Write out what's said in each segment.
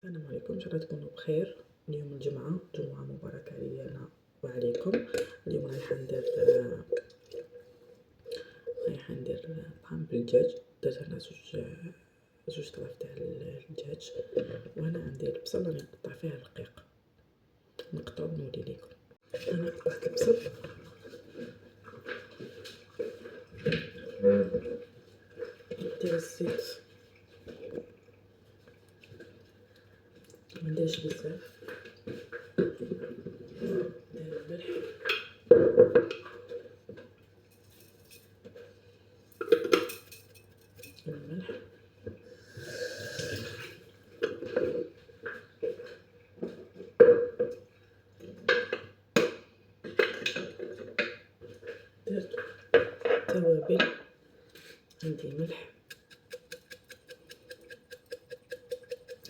السلام عليكم، ان شاء الله تكونوا بخير. اليوم الجمعة، جمعة مباركة علينا وعليكم. اليوم رايحة ندير طعام بالدجاج. درت هنا زوج طراف تاع الدجاج، وهنا عندي البصل راني نقطع فيه رقيق، نقطعو ونوري ليكم. انا قطعت البصل، ندير الزيت، منديرش بزاف، ندير الملح، درت توابل، عندي ملح،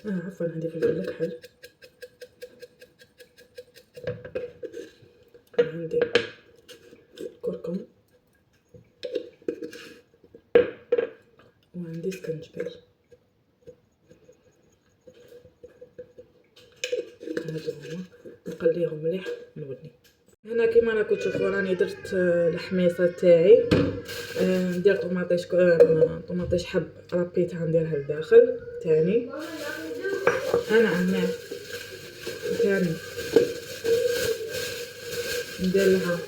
عفوا عندي فلفل كحل، وعندي كركم، وعندي سكنجبير. هادو هما نقليهم مليح ونولي. هنا كيما راكم تشوفوا راني درت الحميصه تاعي، ندير طوماطيش حب ربيتها نديرها لداخل تاني. انا عمال تاني ندير لها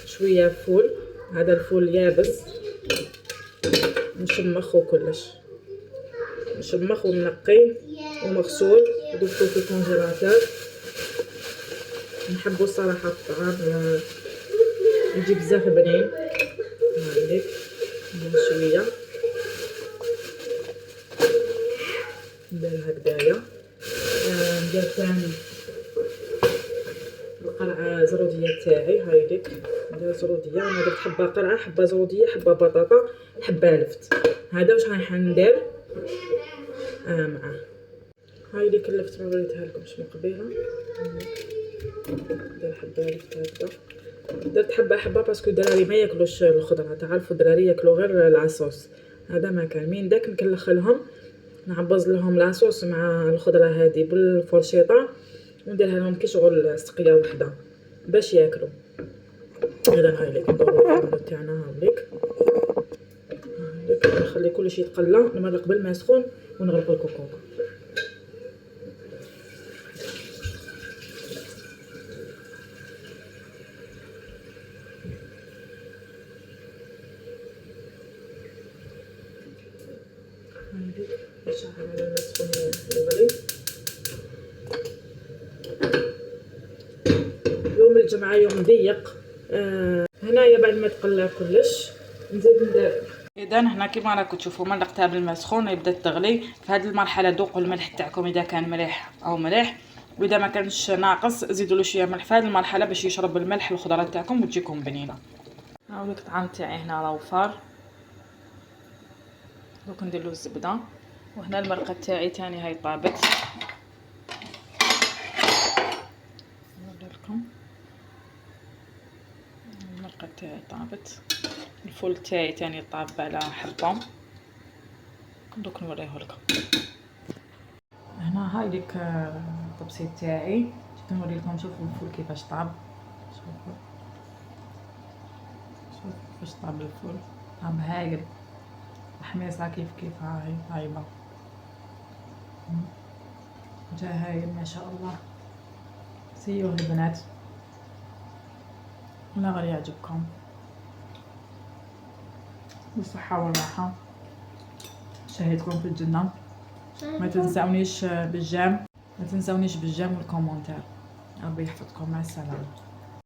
شويه فول، هذا الفول يابس مشمخ وكلش، مشمخ ومنقي ومغسول ودرتو في الكونجيلاتور. نحبو الصراحه الطعام يجي بزاف بنين. هاهيك ندير شويه، ندير هكدايا. ندير ثاني القرعه زروديه تاعي، هايديك ندير زروديه. انا درت حبه قرعه، حبه زروديه، حبه بطاطا، حبه لفت. هذا واش رايحه ندير معاه. هايديك اللفت ما وريتها لكمش من قبيله، ندير حبه لفت هكذا. درت حبه باسكو الدراري ما ياكلوش الخضره، تعرفوا الدراري ياكلوا غير العصوص. هذا ما كان من داك نكلخلهم، نعبز لهم لاصوص مع الخضره هذه بالفرشيطه ونديرها لهم كي شغل سقيه وحده باش ياكلوا. اذا هاي ليك ندورو الفرن تاعنا، هاوليك نخلي كلشي يتقلى، نمرق بالماء سخون ونغلق الكوكوطه. هايديك نشعل على الماء سخون يغلي. يوم الجمعة يوم ضيق. هنايا بعد ما تقلى كلش نزيد ندير. اذا هنا كيما راكم تشوفوا مرقتها بالماء سخون بدات تغلي. في هذه المرحله ذوقوا الملح تاعكم اذا كان مليح او مليح، واذا ما كانش ناقص زيدوا له شويه ملح في هذه المرحله باش يشرب الملح الخضره تاعكم وتجيكم بنينه. هاو داك الطعام تاعي هنا راه وفار. دوك ندير له الزبده، وهنا المرقه تاعي تاني هاي طابت. نوريلكم المرقه تاعي طابت، الفول تاعي تاني طاب على حبه. دوك نوريه لكم. هنا هاي ديك الطبسي تاعي، جيت نوري لكم. شوفوا الفول كيفاش طاب، شوفوا كيفاش طاب الفول، طاب هايل. الحميصه كيف هاي طايبه، جا هايل ما شاء الله. سيوه البنات ولا غير يعجبكم، بالصحه والراحه. شهيتكم في الجنه. ما تنسونيش بالجيم والكومنتير. ربي يحفظكم، مع السلامه.